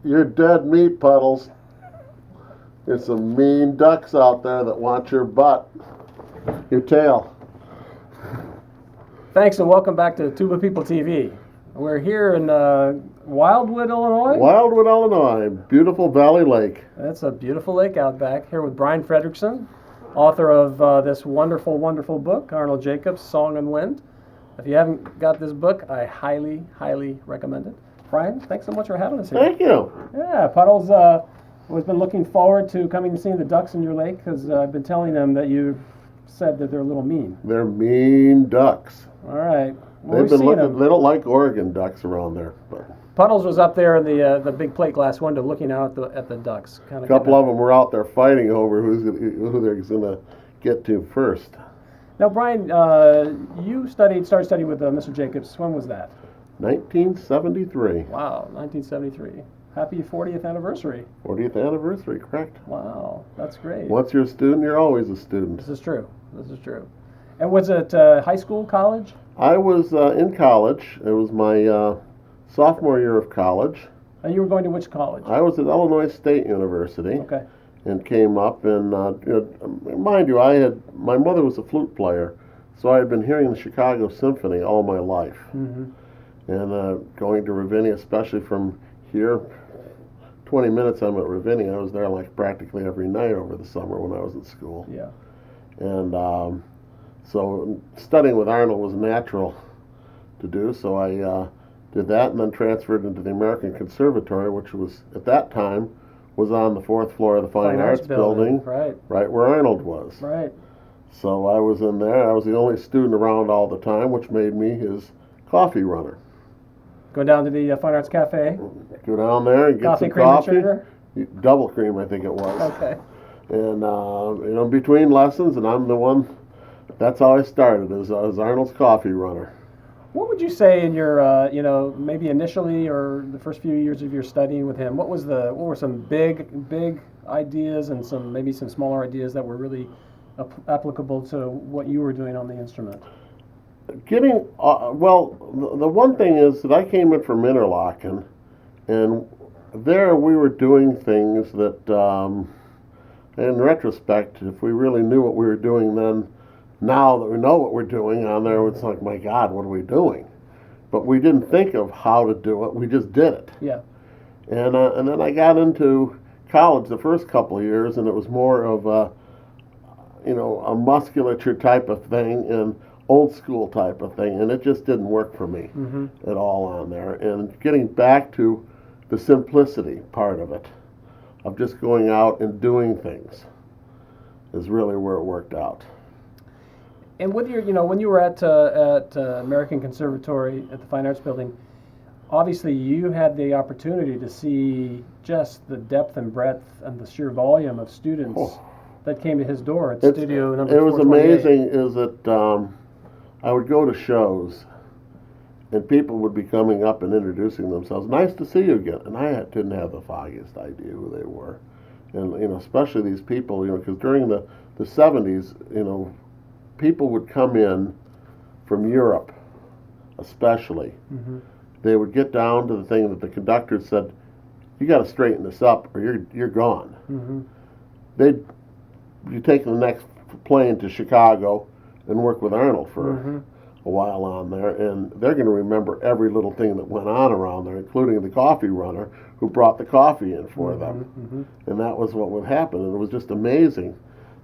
You're dead meat, Puddles. There's some mean ducks out there that want your butt, your tail. Thanks and welcome back to Tuba People TV. We're here in Wildwood, Illinois. Wildwood, Illinois. Beautiful Valley Lake. That's a beautiful lake out back. Here with Brian Frederiksen, author of this wonderful, wonderful book, Arnold Jacobs, Song and Wind. If you haven't got this book, I highly, highly recommend it. Brian, thanks so much for having us here. Thank you. Yeah, Puddles has been looking forward to coming and seeing the ducks in your lake because I've been telling them that you said that they're a little mean. They're mean ducks. All right. Well, They've been looking, they don't like Oregon ducks around there. But Puddles was up there in the big plate glass window looking out at the ducks. A couple of them were out there fighting over who they're going to get to first. Now, Brian, you started studying with Mr. Jacobs. When was that? 1973. Wow, 1973. Happy 40th anniversary. 40th anniversary, correct. Wow, that's great. Once you're a student, you're always a student. This is true. This is true. And was it high school, college? I was in college. It was my sophomore year of college. And you were going to which college? I was at Illinois State University. Okay. And came up and, mind you, my mother was a flute player, so I had been hearing the Chicago Symphony all my life. Mm-hmm. And going to Ravinia, especially from here, 20 minutes I'm at Ravinia. I was there like practically every night over the summer when I was at school. Yeah. And so studying with Arnold was natural to do, so I did that and then transferred into the American Conservatory, which was, at that time, was on the fourth floor of the Fine Arts Building, right where Arnold was. Right. So I was in there. I was the only student around all the time, which made me his coffee runner. Go down to the Fine Arts Cafe. Go down there and get some cream coffee. And sugar? Double cream, I think it was. Okay. And between lessons, and I'm the one. That's how I started as Arnold's coffee runner. What would you say in your, maybe initially or the first few years of your studying with him? What were some big ideas and some smaller ideas that were really applicable to what you were doing on the instrument? The one thing is that I came in from Interlochen, and there we were doing things that, in retrospect, if we really knew what we were doing then, now that we know what we're doing on there, it's like, my God, what are we doing? But we didn't think of how to do it. We just did it. Yeah. And then I got into college the first couple of years, and it was more of a musculature type of thing and old school type of thing, and it just didn't work for me at all on there. And getting back to the simplicity part of it, of just going out and doing things, is really where it worked out. And with your, when you were at American Conservatory at the Fine Arts Building, obviously you had the opportunity to see just the depth and breadth and the sheer volume of students that came to his door at studio number 428. It was amazing is that I would go to shows and people would be coming up and introducing themselves. Nice to see you again. And I didn't have the foggiest idea who they were. And, especially these people, because during the 70s, people would come in from Europe, especially. Mm-hmm. They would get down to the thing that the conductor said, "You got to straighten this up, or you're gone." Mm-hmm. You take the next plane to Chicago and work with Arnold for a while on there, and they're going to remember every little thing that went on around there, including the coffee runner who brought the coffee in for them. Mm-hmm. And that was what would happen, and it was just amazing.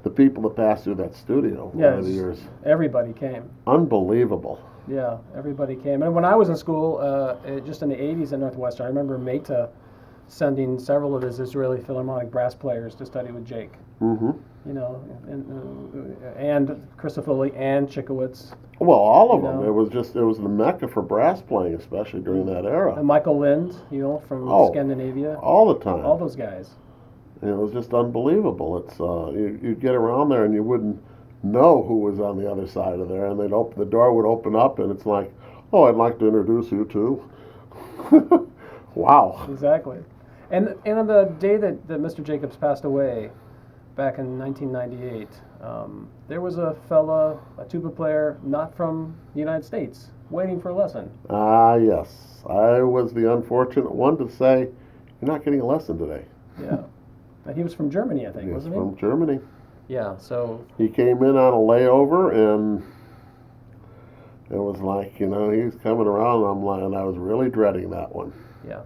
The people that passed through that studio over the years. Everybody came. Unbelievable. Yeah, everybody came. And when I was in school, just in the 80s at Northwestern, I remember Meta sending several of his Israeli Philharmonic brass players to study with Jake. Mm-hmm. And Christofoli and Chikowitz. Well, all of them. It was the mecca for brass playing, especially during that era. And Michael Lind, from Scandinavia. All the time. All those guys. And it was just unbelievable. It's you'd get around there and you wouldn't know who was on the other side of there, and the door would open up, and it's like, "Oh, I'd like to introduce you to." Wow. Exactly. And on the day that Mr. Jacobs passed away, back in 1998, there was a tuba player, not from the United States, waiting for a lesson. Yes. I was the unfortunate one to say, You're not getting a lesson today. Yeah. And he was from Germany, I think, He's wasn't he? from Germany. Yeah, so... He came in on a layover, and it was like, he's coming around, and I was really dreading that one. Yeah.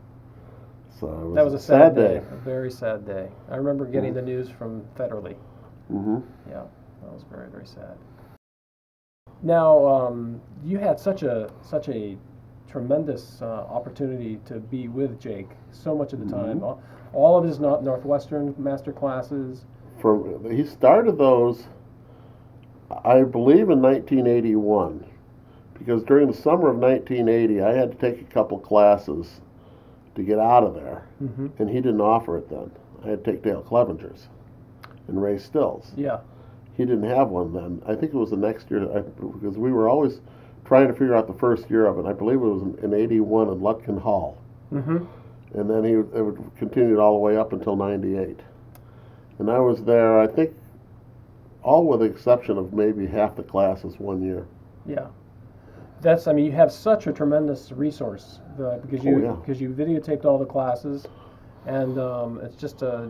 So it was That was a sad day. A very sad day. I remember getting the news from Federally. Mm-hmm. Yeah, that was very, very sad. Now, you had such a tremendous opportunity to be with Jake so much of the time. All of his Northwestern master classes. He started those, I believe, in 1981, because during the summer of 1980, I had to take a couple classes to get out of there, and he didn't offer it then. I had to take Dale Clevenger's and Ray Stills. Yeah. He didn't have one then. I think it was the next year, because we were always trying to figure out the first year of it. I believe it was in 81 in Lutkin Hall. And then it would continue all the way up until 98. And I was there, I think, all with the exception of maybe half the classes one year. Yeah. You have such a tremendous resource because you videotaped all the classes, and it's just the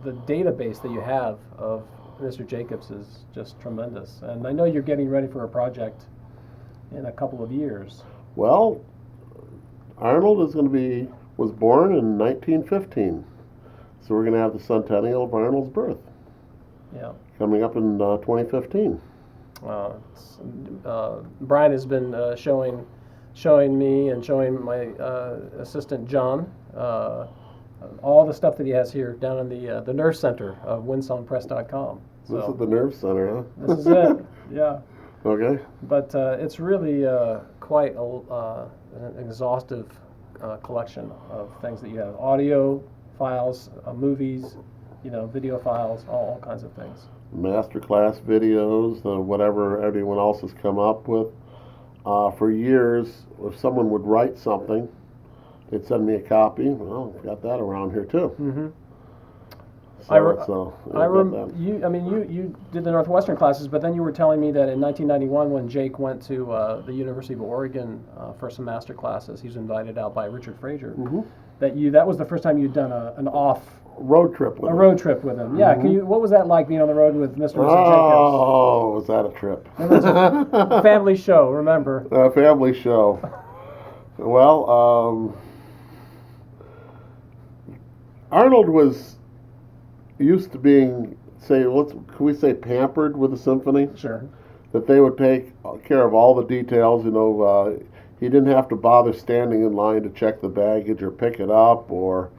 database that you have of Mr. Jacobs is just tremendous. And I know you're getting ready for a project in a couple of years. Well, Arnold was born in 1915, so we're going to have the centennial of Arnold's birth. Yeah. Coming up in 2015. Brian has been showing me and showing my assistant John all the stuff that he has here down in the Nerve Center of windsongpress.com. So, this is the Nerve Center, huh? This is it, yeah. Okay. But it's really quite an exhaustive collection of things that you have. Audio files, movies, video files, all kinds of things. Masterclass videos, whatever everyone else has come up with. For years, if someone would write something, they'd send me a copy. Well, I've got that around here too. You did the Northwestern classes, but then you were telling me that in 1991, when Jake went to the University of Oregon for some master classes, he was invited out by Richard Frazier. That was the first time you'd done an road trip with him. Yeah, what was that like being on the road with Mr. and Mrs. Jacobs? Oh, was that a trip? It was a family show, remember? A family show. Well, Arnold was used to being, can we say pampered with the symphony? Sure. That they would take care of all the details, he didn't have to bother standing in line to check the baggage or pick it up or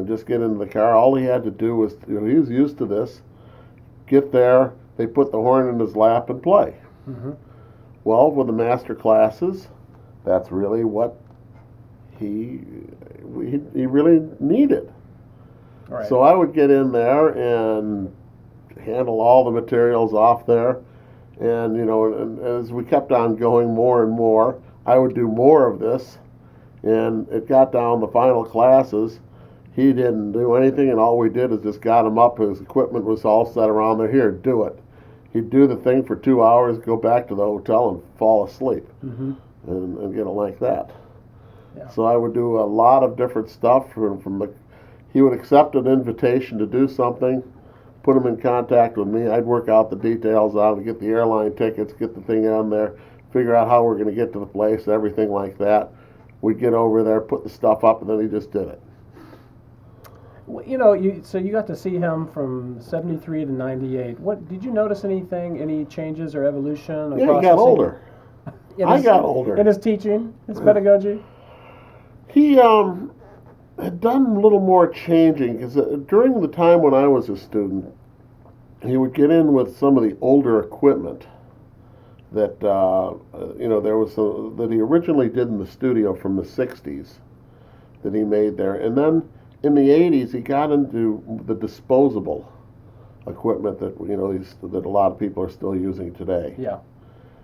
just get into the car. All he had to do was, he was used to this, get there, they put the horn in his lap and play. Well, with the master classes, that's really what he really needed. Right. So I would get in there and handle all the materials off there. And, and as we kept on going more and more, I would do more of this. And it got down the final classes. He didn't do anything, and all we did is just got him up. His equipment was all set around there. Here, do it. He'd do the thing for 2 hours, go back to the hotel, and fall asleep, and get it like that. Yeah. So I would do a lot of different stuff. He would accept an invitation to do something, put him in contact with me. I'd work out the details out, get the airline tickets, get the thing on there, figure out how we're going to get to the place, everything like that. We'd get over there, put the stuff up, and then he just did it. Well, so you got to see him from 73 to 98. What did you notice any changes or evolution? Yeah, he got older. I got older. In his teaching, his pedagogy? He had done a little more changing, because during the time when I was a student, he would get in with some of the older equipment that, there was that he originally did in the studio from the 60s that he made there. And then in the 80s, he got into the disposable equipment that, that a lot of people are still using today. Yeah.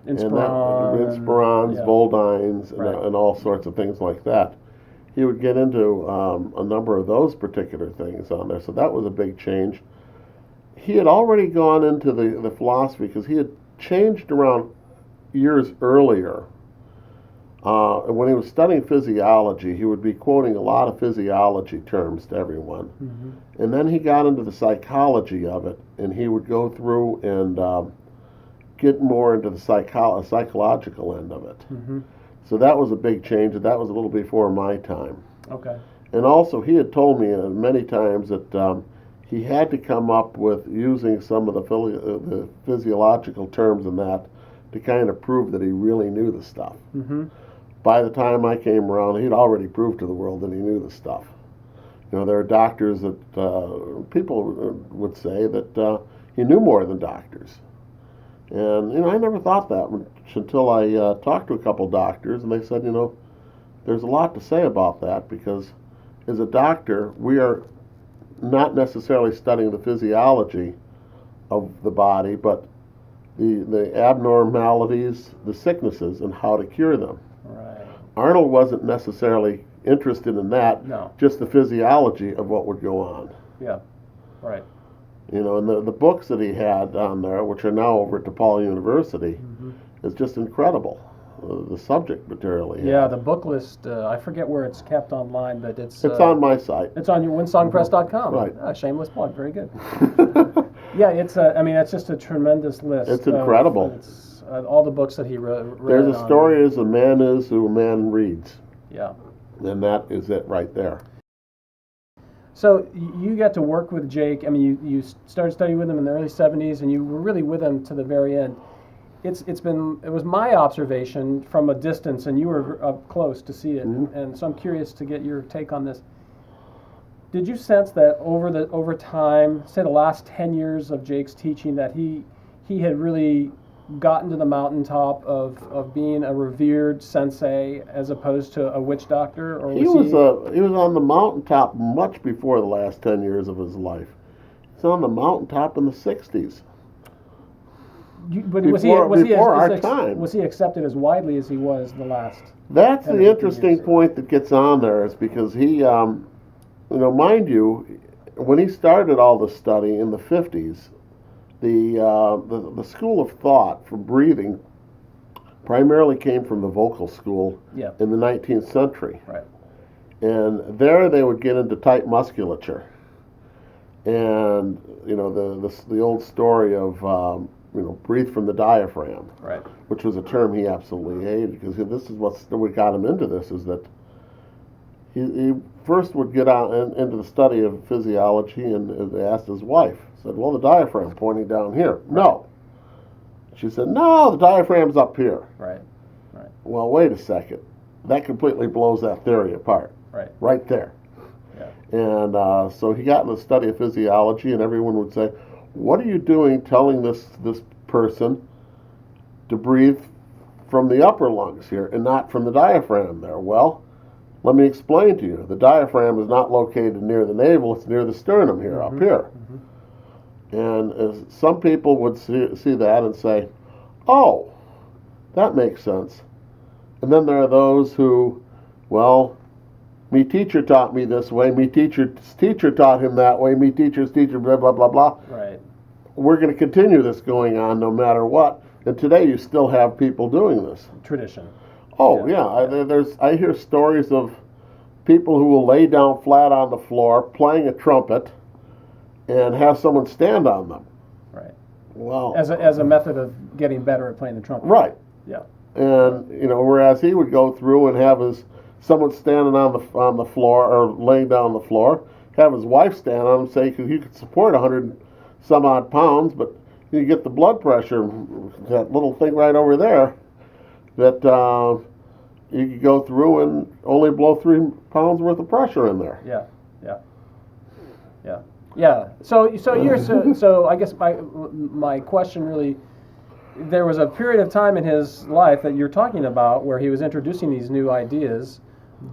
Inspirons, Voldines, and all sorts of things like that. He would get into a number of those particular things on there. So that was a big change. He had already gone into the philosophy, because he had changed around years earlier when he was studying physiology, he would be quoting a lot of physiology terms to everyone. Mm-hmm. And then he got into the psychology of it, and he would go through and get more into the psychological end of it. Mm-hmm. So that was a big change, and that was a little before my time. Okay. And also, he had told me many times that he had to come up with using some of the physiological terms and that to kind of prove that he really knew the stuff. Mm-hmm. By the time I came around, he'd already proved to the world that he knew the stuff. You know, there are doctors that people would say that he knew more than doctors. And, you know, I never thought that until I talked to a couple doctors, and they said, you know, there's a lot to say about that, because as a doctor, we are not necessarily studying the physiology of the body, but the abnormalities, the sicknesses, and how to cure them. Right. Arnold wasn't necessarily interested in that, no. Just the physiology of what would go on. Yeah, right. You know, and the books that he had on there, which are now over at DePaul University, mm-hmm. is just incredible. The subject material he had. The book list, I forget where it's kept online, but it's on my site. It's on your winsongpress.com. Right. Shameless plug, very good. Yeah, it's it's just a tremendous list. It's incredible. It's all the books that he wrote. There's a story as a man is who a man reads. Yeah. And that is it right there. So you got to work with Jake. I mean, you started studying with him in the early 70s, and you were really with him to the very end. It was my observation from a distance, and you were up close to see it, mm-hmm. and so I'm curious to get your take on this. Did you sense that over time, say the last 10 years of Jake's teaching, that he had really gotten to the mountaintop of being a revered sensei as opposed to a witch doctor? Or he was on the mountaintop much before the last 10 years of his life. He's on the mountaintop in the 60s. But before our time. Was he accepted as widely as he was the last? That's the interesting point that gets on there, is because he, you know, mind you, when he started all the study in the 50s, the school of thought for breathing primarily came from the vocal school in the 19th century. Right. And there they would get into tight musculature. And, you know, the old story of, you know, breathe from the diaphragm, right? Which was a term he absolutely hated, because this is what got him into this, is that he first would get out into the study of physiology and asked his wife, said, well, the diaphragm pointing down here. Right. No. She said, no, the diaphragm's up here. Right. Well, wait a second. That completely blows that theory apart. Right there. Yeah. And so he got into the study of physiology, and everyone would say, what are you doing telling this person to breathe from the upper lungs here and not from the diaphragm there? Well, let me explain to you. The diaphragm is not located near the navel, it's near the sternum here, mm-hmm. up here. Mm-hmm. And some people would see that and say, oh, that makes sense. And then there are those who, well, me teacher taught me this way, me teacher's teacher taught him that way, me teacher's teacher, blah, blah, blah, blah. Right. We're going to continue this going on no matter what. And today you still have people doing this. Tradition. Oh, yeah. I hear stories of people who will lay down flat on the floor playing a trumpet and have someone stand on them. Right. Well, as a method of getting better at playing the trumpet. Right. Yeah. And, you know, whereas he would go through and have someone standing on the floor or laying down on the floor, have his wife stand on him, say he could support 100 some odd pounds, but you get the blood pressure, that little thing right over there, that you could go through and only blow 3 pounds worth of pressure in there. Yeah. So I guess my question really, there was a period of time in his life that you're talking about where he was introducing these new ideas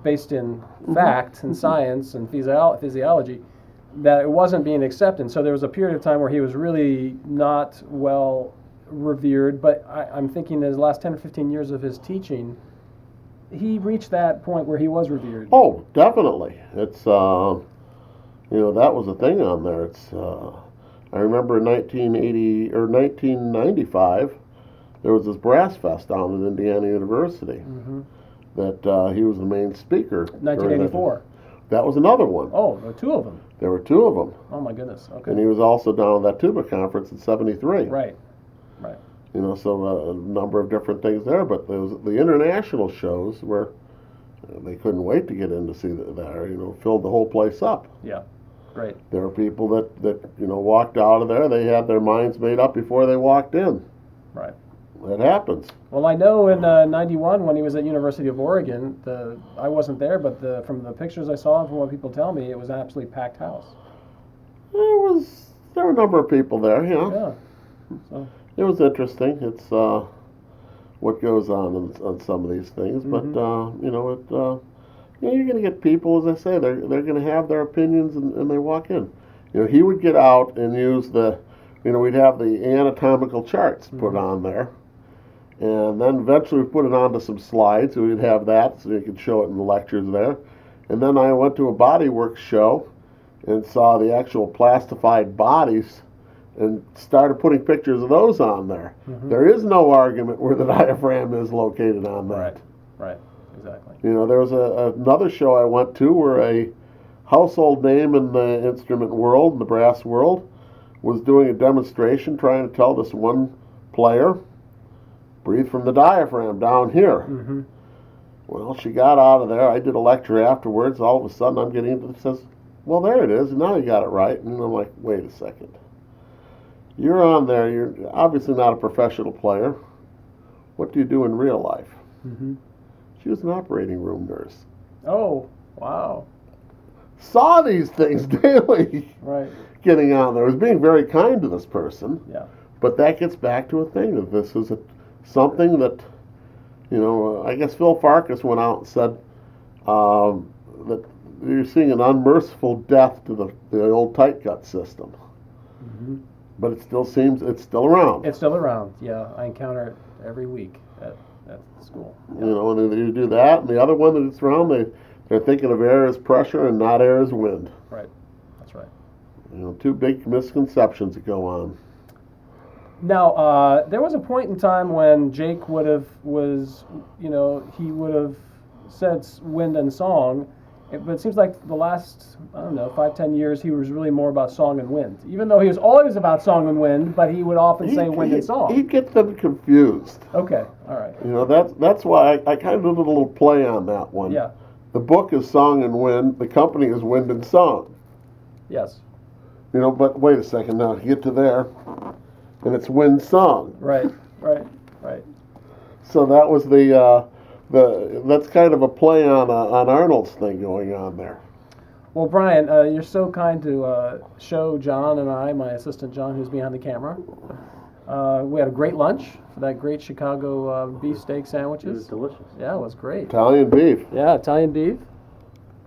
based in fact and science and physiology, that it wasn't being accepted. So there was a period of time where he was really not well revered, but I'm thinking that his last 10 or 15 years of his teaching, he reached that point where he was revered. Oh, definitely. It's, you know, that was a thing on there. It's, I remember in 1980 or 1995, there was this brass fest down at Indiana University. Mm-hmm. that he was the main speaker. 1984. That was another one. Oh, there were two of them. There were two of them. Oh my goodness. Okay. And he was also down at that tuba conference in '73. Right. You know, so a number of different things there. But there was the international shows where they couldn't wait to get in to see that. You know, filled the whole place up. Yeah. Great. There were people that you know walked out of there. They had their minds made up before they walked in. Right. It happens. Well, I know in '91 when he was at University of Oregon, I wasn't there, but from the pictures I saw and from what people tell me, it was an absolutely packed house. There were a number of people there. Yeah. So. It was interesting. It's what goes on some of these things, but you know, you're going to get people, as I say, they're going to have their opinions, and they walk in. You know, he would get out and use we'd have the anatomical charts put on there, and then eventually we put it onto some slides, so we'd have that, so you could show it in the lectures there. And then I went to a bodywork show and saw the actual plastified bodies and started putting pictures of those on there. There is no argument where the diaphragm is located on that. Right, exactly. You know, there was another show I went to where a household name in the instrument world, in the brass world, was doing a demonstration trying to tell this one player, breathe from the diaphragm down here. Well, she got out of there. I did a lecture afterwards. All of a sudden, I'm getting into it. Says, well, there it is. Now you got it right. And I'm like, wait a second. You're on there. You're obviously not a professional player. What do you do in real life? She was an operating room nurse. Oh, wow. Saw these things daily. Right. Getting on there. I was being very kind to this person. Yeah. But that gets back to a thing that this is something that, you know, I guess Phil Farkas went out and said that you're seeing an unmerciful death to the old tight gut system. But it still seems it's still around. It's still around. Yeah, I encounter it every week at school. You know, and you do that, and the other one that it's around, they're thinking of air as pressure and not air as wind. Right. That's right. You know, two big misconceptions that go on. Now, there was a point in time when Jake he would have said wind and song, but it seems like the last, 5-10 years, he was really more about song and wind. Even though he was always about song and wind, but he would often say wind and song. He'd get them confused. Okay, all right. You know, that's why I kind of did a little play on that one. Yeah. The book is Song and Wind. The company is Wind and Song. Yes. You know, but wait a second now. You get to there, and it's Wind Song. Right. So that was that's kind of a play on Arnold's thing going on there. Well, Brian, you're so kind to show John and I, my assistant John, who's behind the camera. We had a great lunch for that great Chicago beefsteak sandwiches. It was delicious. Yeah, it was great. Italian beef. Yeah, Italian beef.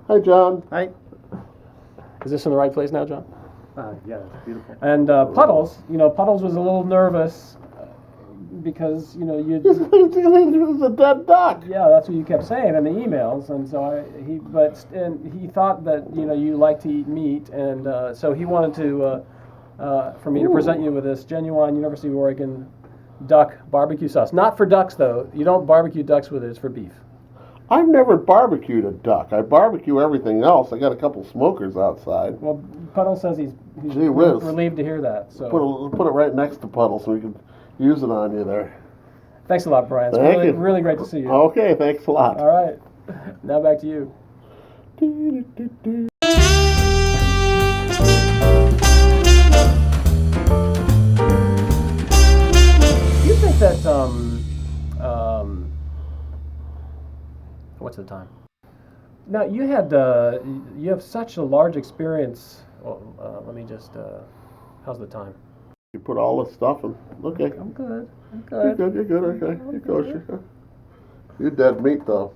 Hi, John. Hi. Is this in the right place now, John? Yeah, it's beautiful. And Puddles, Puddles was a little nervous because, you It was a dead duck. yeah, that's what you kept saying in the emails, and so he thought that, you like to eat meat, and so he wanted to, for me to present you with this genuine University of Oregon duck barbecue sauce. Not for ducks, though. You don't barbecue ducks with it. It's for beef. I've never barbecued a duck. I barbecue everything else. I got a couple smokers outside. Well, Puddle says he's Gee whiz. relieved to hear that. So Put it right next to Puddle so we can use it on you there. thanks a lot, Brian. It's Thank really, you. really great to see you. Okay, thanks a lot. All right. Now back to you. You think that what's the time? Now you have such a large experience. Well, let me just. How's the time? You put all this stuff in. Okay. I'm good. You're good. Okay. You're kosher. You're dead meat though.